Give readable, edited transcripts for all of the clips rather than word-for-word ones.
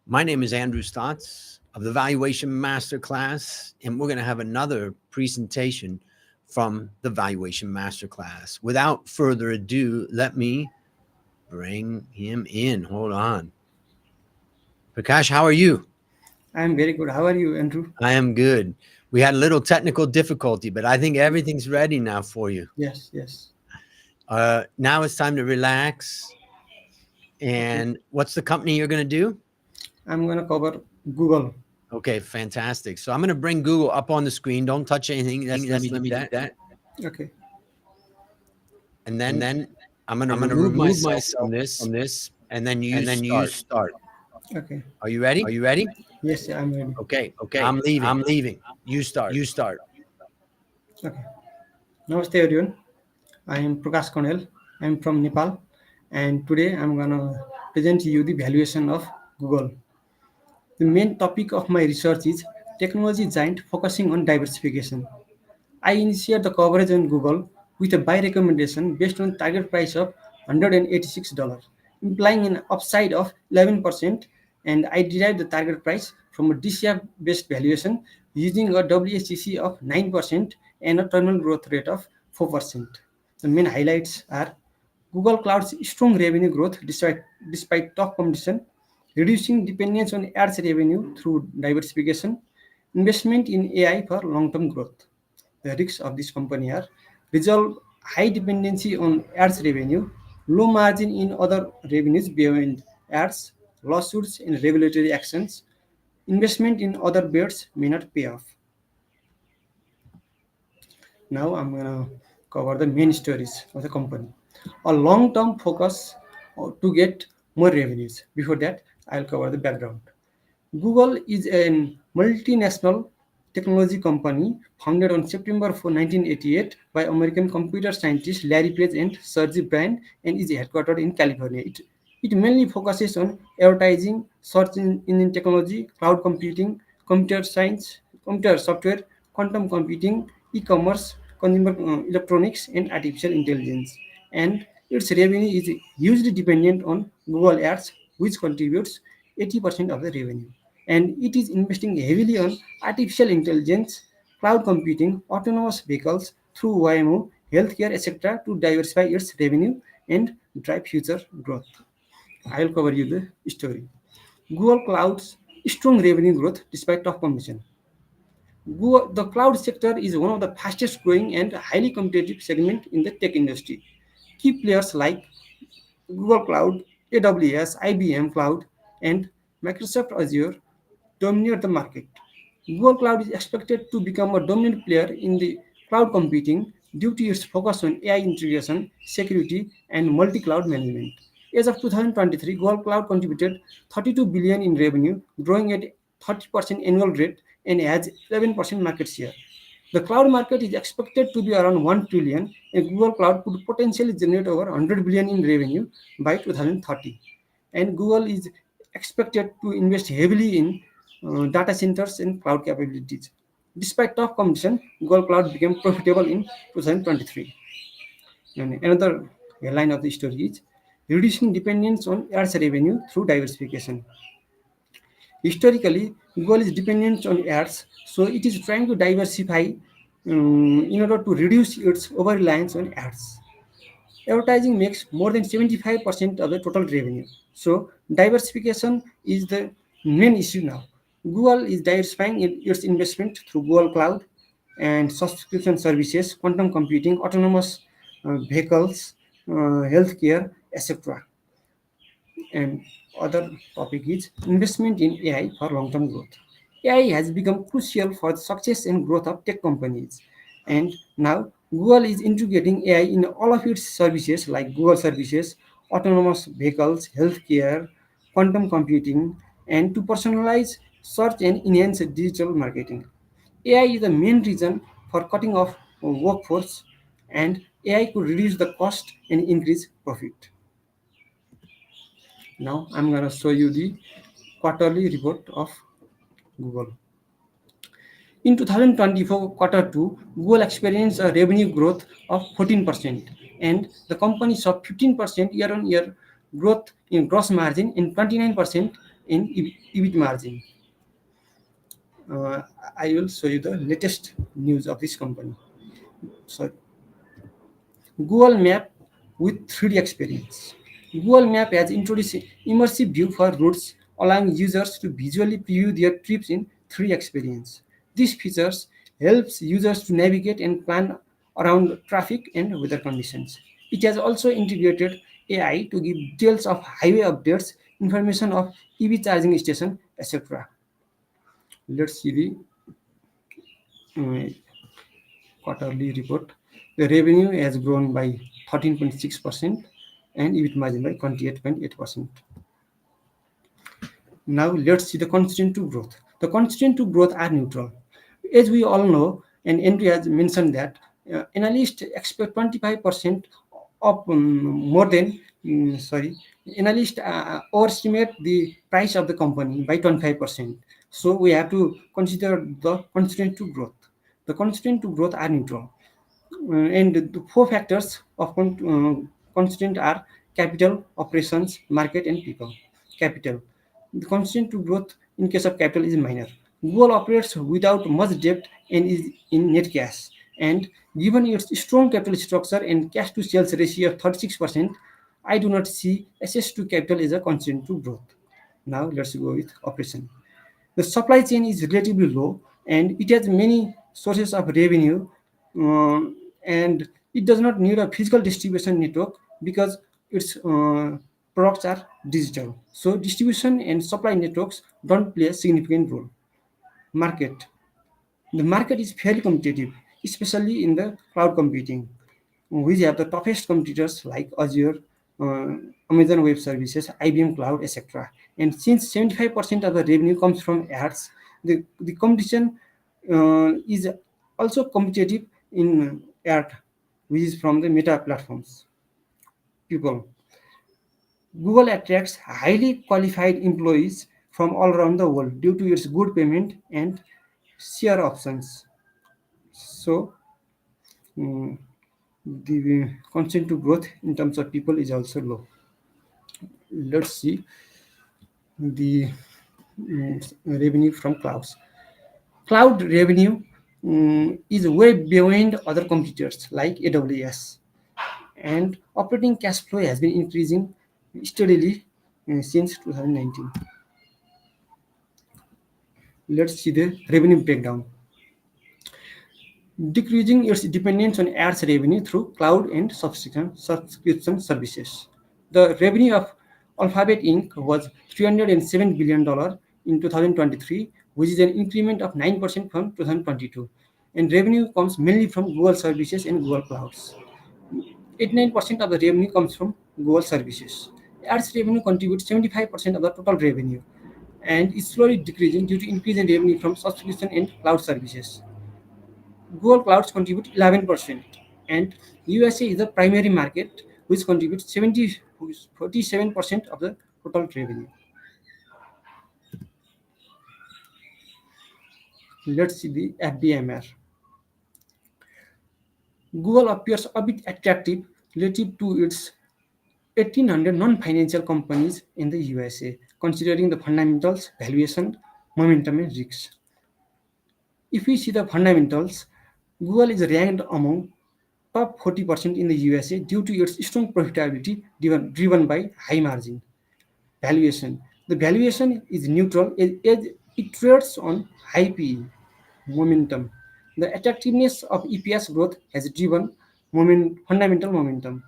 My name is Andrew Stotz of the Valuation Master Class, and we're going to have another presentation from the Valuation Master Class. Without further ado, let me bring him in. Hold on. Prakash, how are you? I'm very good. How are you, Andrew? I am good. We had a little technical difficulty, but I think everything's ready now for you. Yes, yes. Now it's time to relax. Okay. And what's the company you're going to do? I'm going to cover Google. Okay, fantastic. So I'm going to bring Google up on the screen. Don't touch anything. Let me do that. Okay. And then I'm going to remove myself from this, and then you start. Okay. Are you ready? Yes, I'm ready. Okay. I'm leaving. You start. Okay. Namaste, everyone. I am Prakash Konel. I'm from Nepal. And today I'm going to present you the valuation of Google. The main topic of my research is technology giant focusing on diversification. I initiate the coverage on Google with a buy recommendation based on target price of $186, implying an upside of 11%, and I derived the target price from a DCF based valuation using a WACC of 9% and a terminal growth rate of 4%. The main highlights are Google Cloud's strong revenue growth despite tough competition, reducing dependence on ads revenue through diversification, investment in AI for long-term growth. The risks of this company are resolve high dependency on ads revenue, low margin in other revenues beyond ads, lawsuits and regulatory actions, investment in other bets may not pay off. Now I'm gonna cover the main stories of the company. A long-term focus to get more revenues. Before that, I'll cover the background. Google is a multinational technology company founded on September 1988 by American computer scientist Larry Page and Sergey Brin and is headquartered in California. It mainly focuses on advertising, search engine technology, cloud computing, computer science, computer software, quantum computing, e-commerce, consumer electronics, and artificial intelligence. And its revenue is hugely dependent on Google Ads, which contributes 80% of the revenue. And it is investing heavily on artificial intelligence, cloud computing, autonomous vehicles through YMO, healthcare, etc. to diversify its revenue and drive future growth. I will cover you the story. Google Cloud's strong revenue growth despite tough competition. Google, the cloud sector is one of the fastest growing and highly competitive segment in the tech industry. Key players like Google Cloud, AWS, IBM Cloud, and Microsoft Azure dominate the market. Google Cloud is expected to become a dominant player in the cloud computing due to its focus on AI integration, security, and multi-cloud management. As of 2023, Google Cloud contributed 32 billion in revenue, growing at 30% annual rate and has 11% market share. The cloud market is expected to be around 1 trillion, and Google Cloud could potentially generate over 100 billion in revenue by 2030. And Google is expected to invest heavily in data centers and cloud capabilities. Despite tough competition, Google Cloud became profitable in 2023. And another line of the story is reducing dependence on ads revenue through diversification. Historically, Google is dependent on ads, so it is trying to diversify in order to reduce its over reliance on ads. Advertising makes more than 75% of the total revenue. So diversification is the main issue now. Google is diversifying its investment through Google Cloud and subscription services, quantum computing, autonomous vehicles, healthcare, etc. And other topic is investment in AI for long-term growth. AI has become crucial for the success and growth of tech companies. And now Google is integrating AI in all of its services like Google Services, autonomous vehicles, healthcare, quantum computing, and to personalize search and enhance digital marketing. AI is the main reason for cutting off workforce, and AI could reduce the cost and increase profit. Now I'm gonna show you the quarterly report of Google. In 2024 quarter 2, Google experienced a revenue growth of 14% and the company saw 15% year-on-year growth in gross margin and 29% in EBIT margin. Uh, I will show you the latest news of this company. So Google Map with 3D experience. Google Map has introduced immersive view for routes, allowing users to visually preview their trips in 3D experience. These features helps users to navigate and plan around traffic and weather conditions. It has also integrated AI to give details of highway updates, information of EV charging station, etc. Let's see the uh, quarterly report. The revenue has grown by 13.6% and EBIT margin by 28.8%. Now let's see the constraint to growth. The constraint to growth are neutral. As we all know, and Henry has mentioned that analysts expect 25% of more than analysts overestimate the price of the company by 25%. So we have to consider the constraint to growth. The constraint to growth are neutral. And the four factors of constraint are capital, operations, market, and people. Capital. The constraint to growth in case of capital is minor. Google operates without much debt and is in net cash. And given its strong capital structure and cash to sales ratio of 36%, I do not see access to capital as a constraint to growth. Now let's go with operation. The supply chain is relatively low and it has many sources of revenue, and it does not need a physical distribution network because its products are digital. So distribution and supply networks don't play a significant role. Market. The market is fairly competitive, especially in the cloud computing. We have the toughest competitors like Azure, uh, Amazon Web Services, IBM Cloud, etc. And since 75% of the revenue comes from ads, the competition is also competitive in ad, which is from the meta platforms. People. Google attracts highly qualified employees from all around the world due to its good payment and share options. So, mm, the constant to growth in terms of people is also low. Let's see the revenue from clouds. Cloud revenue is way beyond other competitors like AWS, and operating cash flow has been increasing steadily since 2019. Let's see the revenue breakdown. Decreasing its dependence on ads revenue through cloud and subscription services. The revenue of Alphabet Inc. was $307 billion in 2023, which is an increment of 9% from 2022. And revenue comes mainly from Google services and Google Clouds. 89% of the revenue comes from Google services. Ads revenue contributes 75% of the total revenue and is slowly decreasing due to increase in revenue from subscription and cloud services. Google Clouds contribute 11%, and USA is the primary market, which contributes 47% of the total revenue. Let's see the FBMR. Google appears a bit attractive relative to its 1,800 non-financial companies in the USA, considering the fundamentals, valuation, momentum, and risks. If we see the fundamentals, Google is ranked among top 40% in the USA due to its strong profitability driven by high margin. Valuation. The valuation is neutral as it trades on high PE. Momentum. The attractiveness of EPS growth has driven fundamental momentum.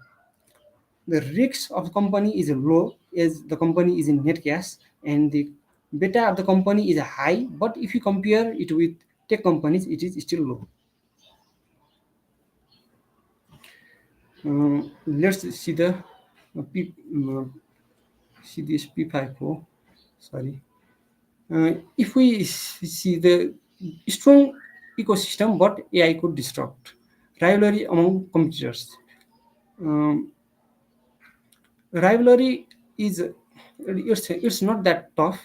The risk of the company is low as the company is in net cash and the beta of the company is high, but if you compare it with tech companies, it is still low. Let's see the see this P50. Sorry. If we see the strong ecosystem, but AI could disrupt rivalry among competitors. Um, Rivalry is it's not that tough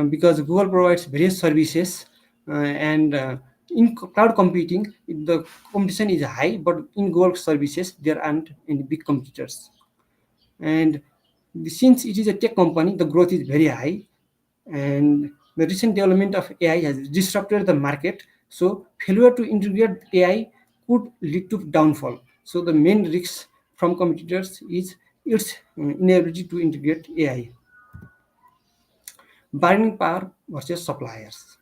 because Google provides various services and in cloud computing the competition is high, but in Google services there aren't any big competitors. And since it is a tech company, the growth is very high. And the recent development of AI has disrupted the market. So failure to integrate AI could lead to downfall. So the main risk from competitors is its inability to integrate AI. Bargaining power versus suppliers.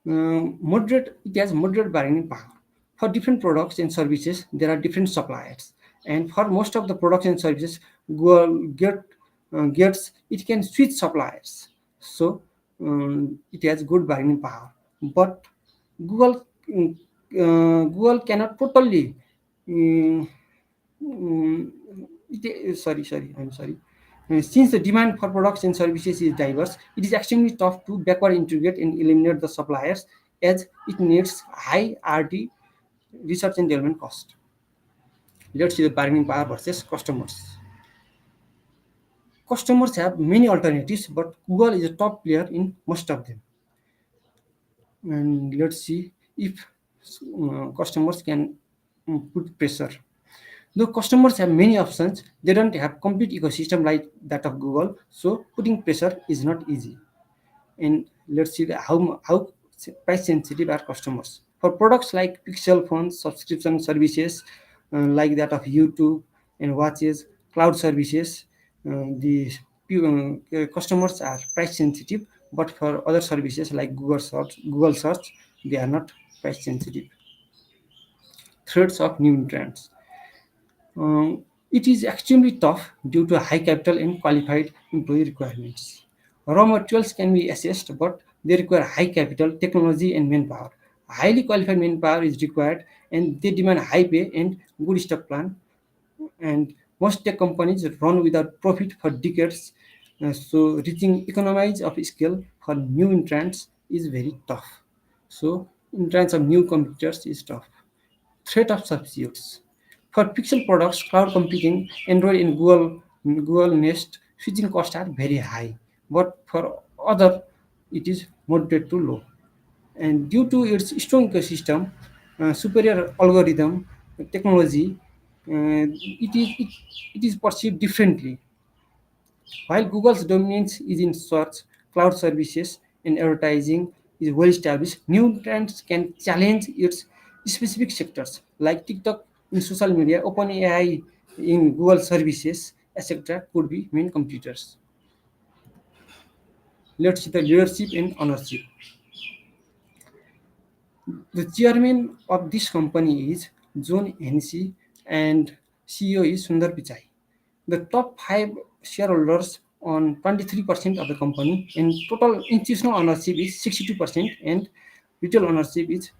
Moderate, it has moderate bargaining power. For different products and services, there are different suppliers, and for most of the products and services, Google gets it can switch suppliers. So it has good bargaining power. But Google Google cannot totally um, um, sorry, I'm sorry. Since the demand for products and services is diverse, it is extremely tough to backward integrate and eliminate the suppliers, as it needs high RD, research and development cost. Let's see the bargaining power versus customers. Customers have many alternatives, but Google is a top player in most of them. And let's see if customers can put pressure. Though customers have many options, they don't have complete ecosystem like that of Google, so putting pressure is not easy. And let's see how price sensitive are customers. For products like Pixel phones, subscription services like that of YouTube and watches, cloud services, the customers are price sensitive. But for other services like Google Search, they are not price sensitive. Threats of new entrants. It is extremely tough due to high capital and qualified employee requirements. Raw materials can be assessed, but they require high capital, technology, and manpower. Highly qualified manpower is required, and they demand high pay and good stock plan. And most tech companies run without profit for decades. So reaching economies of scale for new entrants is very tough. So entrance of new competitors is tough. Threat of substitutes. For Pixel products, cloud computing, Android and Google Nest, switching costs are very high. But for other, it is moderate to low. And due to its strong ecosystem, superior algorithm, technology, it is perceived differently. While Google's dominance is in search, cloud services, and advertising is well established, new trends can challenge its specific sectors like TikTok in social media, OpenAI in Google services, etc. could be main competitors. Let's see the leadership and ownership. The chairman of this company is John Hennessy and CEO is Sundar Pichai. The top five shareholders own 23% of the company, and total institutional ownership is 62%, and retail ownership is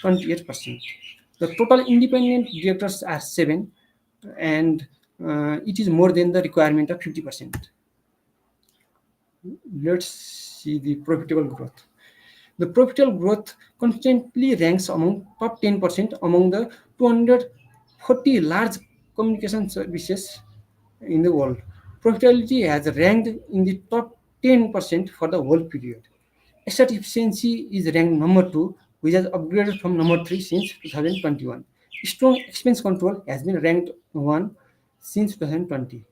28%. The total independent directors are seven, and it is more than the requirement of 50%. Let's see the profitable growth. The profitable growth constantly ranks among top 10% among the 240 large communication services in the world. Profitability has ranked in the top 10% for the whole period. Asset efficiency is ranked number 2, which has upgraded from number 3 since 2021. Strong expense control has been ranked 1 since 2020.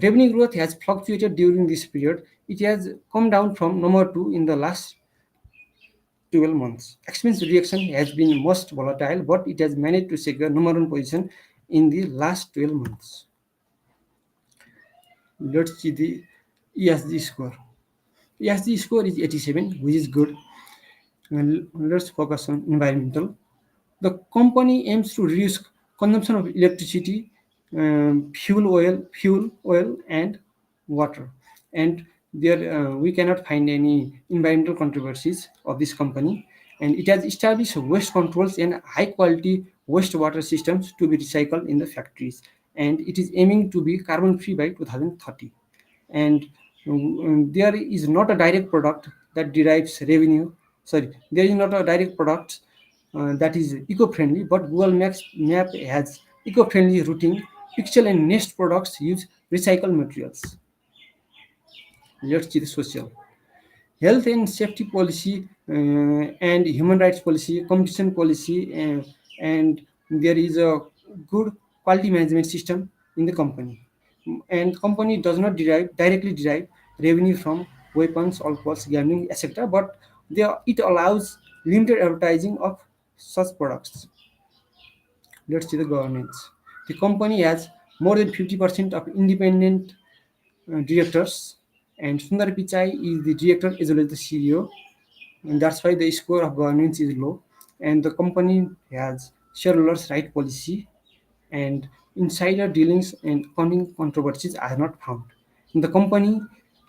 Revenue growth has fluctuated during this period. It has come down from number 2 in the last 12 months. Expense reaction has been most volatile, but it has managed to secure number 1 position in the last 12 months. Let's see the ESG score. ESG score is 87, which is good. And let's focus on environmental. The company aims to reduce consumption of electricity, fuel oil, and water. And there we cannot find any environmental controversies of this company. And it has established waste controls and high quality wastewater systems to be recycled in the factories. And it is aiming to be carbon free by 2030. And there is not a direct product that derives revenue. Sorry, there is not a direct product that is eco-friendly, but Google Maps map has eco-friendly routing. Pixel and Nest products use recycled materials. Let's see the social. Health and safety policy and human rights policy, competition policy, and there is a good quality management system in the company. And company does not directly derive revenue from weapons, alcohols, gambling, etc. But it allows limited advertising of such products. Let's see the governance. The company has more than 50% of independent directors, and Sundar Pichai is the director as well as the CEO, and that's why the score of governance is low. And the company has shareholders' right policy, and insider dealings and accounting controversies are not found. In the company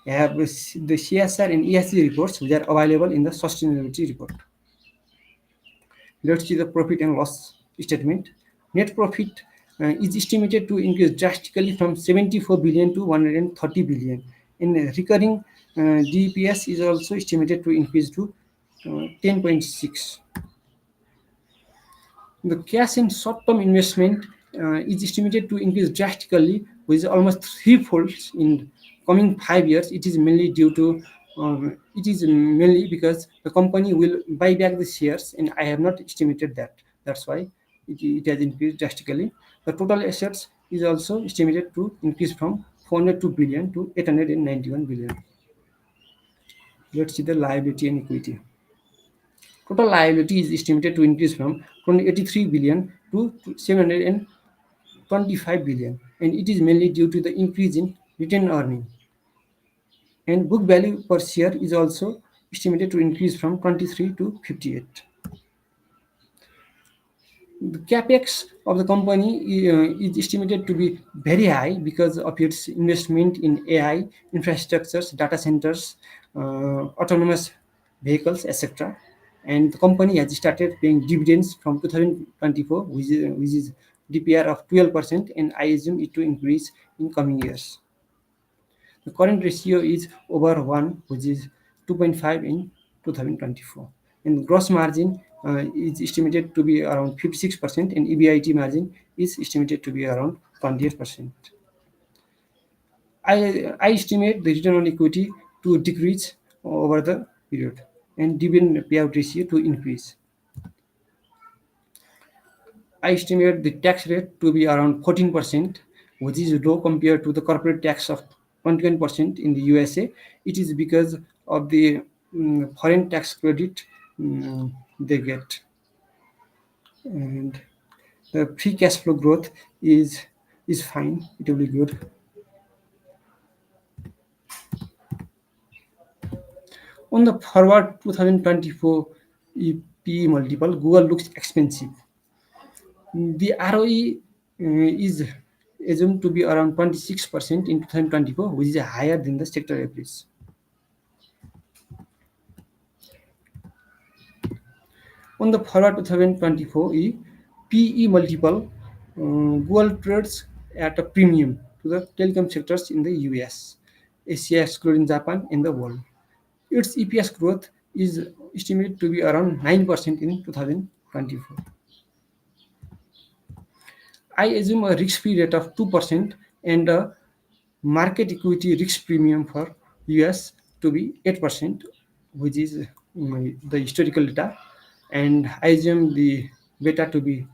have the CSR and ESG reports which are available in the sustainability report. Let's see the profit and loss statement. Net profit is estimated to increase drastically from 74 billion to 130 billion. And recurring DPS is also estimated to increase to 10.6. The cash and short-term investment is estimated to increase drastically, which is almost threefold in coming 5 years. It is mainly because the company will buy back the shares, and I have not estimated that. That's why it has increased drastically. The total assets is also estimated to increase from 402 billion to 891 billion. Let's see the liability and equity. Total liability is estimated to increase from 283 billion to 725 billion, and it is mainly due to the increase in retained earning. And book value per share is also estimated to increase from 23 to 58. The capex of the company is estimated to be very high because of its investment in AI infrastructures, data centers, autonomous vehicles, etc. And the company has started paying dividends from 2024, which is DPR of 12%, and I assume it to increase in coming years. The current ratio is over 1, which is 2.5 in 2024. And gross margin is estimated to be around 56%, and EBIT margin is estimated to be around 28%. I estimate the return on equity to decrease over the period, and dividend payout ratio to increase. I estimate the tax rate to be around 14%, which is low compared to the corporate tax of 21% in the USA. It is because of the foreign tax credit they get. And the free cash flow growth is fine, it will be good. On the forward 2024 PE multiple, Google looks expensive. The ROE is assumed to be around 26% in 2024, which is higher than the sector average. On the forward 2024 PE multiple, Google trades at a premium to the telecom sectors in the US, Asia excluding Japan, and the world. Its EPS growth is estimated to be around 9% in 2024. I assume a risk-free rate of 2% and a market equity risk premium for US to be 8%, which is the historical data, and I assume the beta to be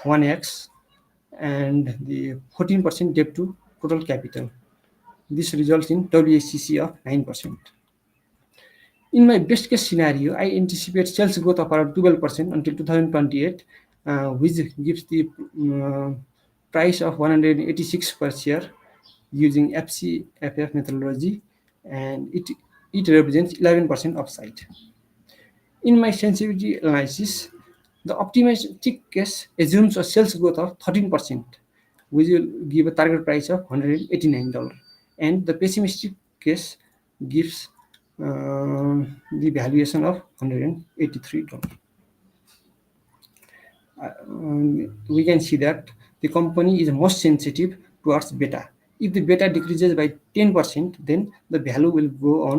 1x and the 14% debt to total capital. This results in WACC of 9%. In my best case scenario, I anticipate sales growth of around 12% until 2028, which gives the price of 186 per share using FCFF methodology, and it represents 11% upside. In my sensitivity analysis, the optimistic case assumes a sales growth of 13%, which will give a target price of $189, and the pessimistic case gives the valuation of $183. We can see that the company is most sensitive towards beta. If the beta decreases by 10%, then the value will go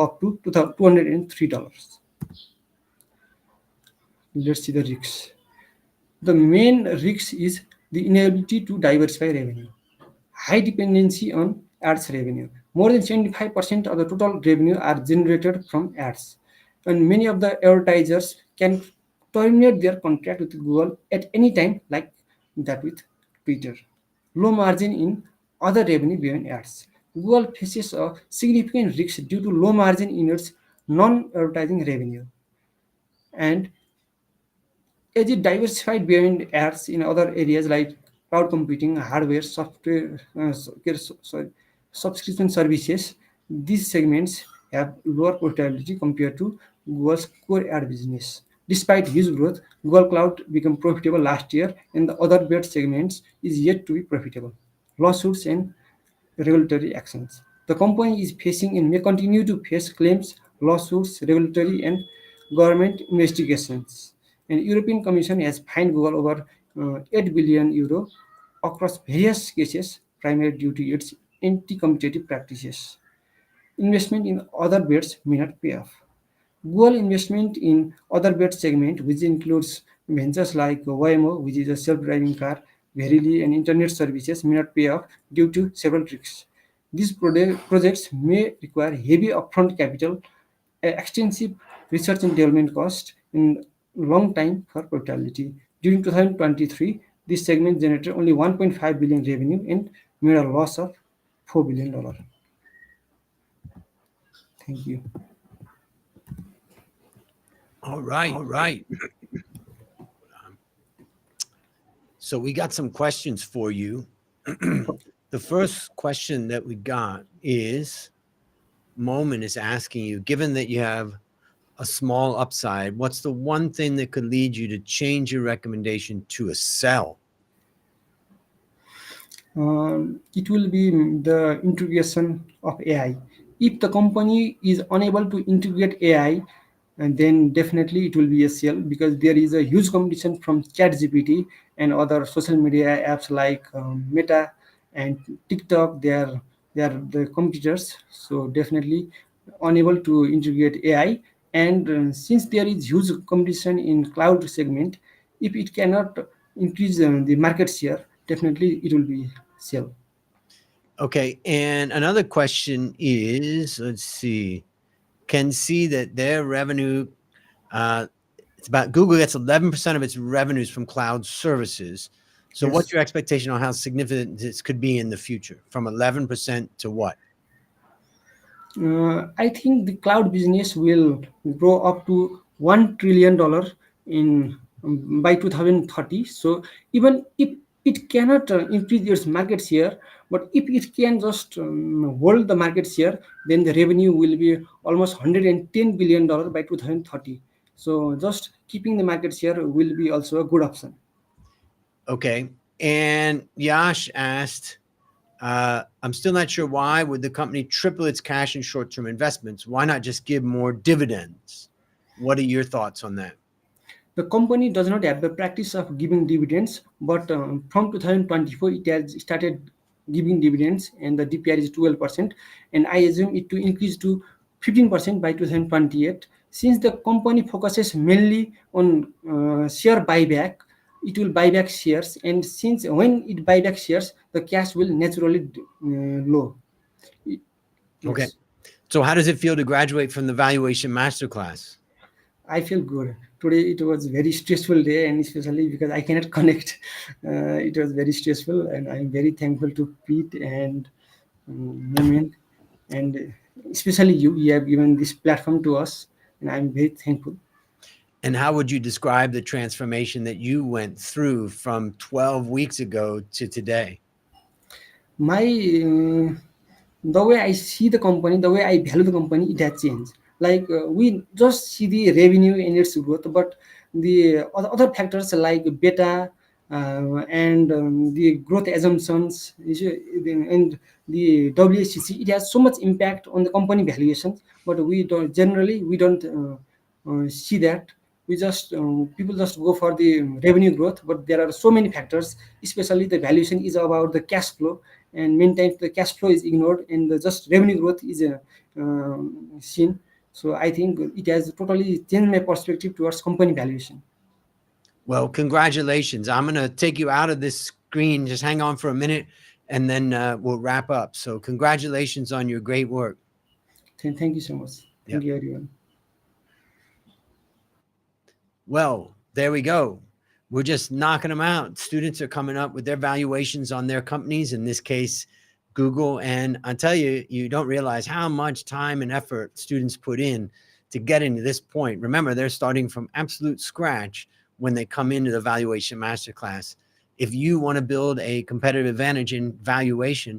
up to $203. Let's see the risks. The main risk is the inability to diversify revenue. High dependency on ads revenue. More than 75% of the total revenue are generated from ads. And many of the advertisers can terminate their contract with Google at any time, like that with Twitter. Low margin in other revenue beyond ads. Google faces a significant risk due to low margin in its non-advertising revenue. And as it diversified beyond ads in other areas like cloud computing, hardware, software, subscription services, these segments have lower profitability compared to Google's core ad business. Despite huge growth, Google Cloud became profitable last year, and the other bet segments is yet to be profitable. Lawsuits and regulatory actions. The company is facing and may continue to face claims, lawsuits, regulatory and government investigations. And European Commission has fined Google over 8 billion euro across various cases, primarily due to its anti-competitive practices. Investment in other bets may not pay off. Google investment in other bet segment, which includes ventures like Waymo, which is a self-driving car, Verily, and internet services, may not pay off due to several risks. These projects may require heavy upfront capital, extensive research and development cost, and long time for profitability. During 2023, this segment generated only 1.5 billion revenue and made a loss of $4 billion. Thank you. All right. So we got some questions for you. The first question that we got is Moment is asking you, given that you have a small upside, what's the one thing that could lead you to change your recommendation to a sell? It will be the integration of AI. If the company is unable to integrate AI, and then definitely it will be a sale because there is a huge competition from ChatGPT and other social media apps like Meta and TikTok. They are the competitors. So definitely unable to integrate AI. And since there is huge competition in cloud segment, if it cannot increase the market share, definitely it will be sell. Okay. And another question is, let's see, can see that their revenue, it's about Google gets 11% of its revenues from cloud services. So what's Yes. your expectation on how significant this could be in the future from 11% to what? I think the cloud business will grow up to $1 trillion in by 2030. So even if it cannot increase its market share, but if it can just hold the market share, then the revenue will be almost $110 billion by 2030. So just keeping the market share will be also a good option. Okay. And Yash asked, I'm still not sure why would the company triple its cash and short-term investments? Why not just give more dividends? What are your thoughts on that? The company does not have the practice of giving dividends, but from 2024 it has started giving dividends, and the DPR is 12%, and I assume it to increase to 15% by 2028. Since the company focuses mainly on share buyback, it will buy back shares, and since when it buy back shares, the cash will naturally low. Okay. Yes. So how does it feel to graduate from the Valuation Master Class? I feel good. Today it was very stressful day, and especially because I cannot connect. It was very stressful, and I'm very thankful to Pete and Namin, and especially you. You have given this platform to us, and I'm very thankful. And how would you describe the transformation that you went through from 12 weeks ago to today? My the way I see the company, the way I value the company, it has changed. Like we just see the revenue and its growth, but the other factors like beta and the growth assumptions and the WCC, it has so much impact on the company valuations. But we don't see that. We just people just go for the revenue growth, but there are so many factors. Especially the valuation is about the cash flow, and many times the cash flow is ignored and the just revenue growth is seen. So I think it has totally changed my perspective towards company valuation. Well, congratulations. I'm going to take you out of this screen. Just hang on for a minute and then we'll wrap up. So congratulations on your great work. Thank you so much. Yeah. Thank you, everyone. Well, there we go. We're just knocking them out. Students are coming up with their valuations on their companies. In this case, Google. And I tell you, you don't realize how much time and effort students put in to getting to this point. Remember, they're starting from absolute scratch when they come into the Valuation Masterclass. If you want to build a competitive advantage in valuation,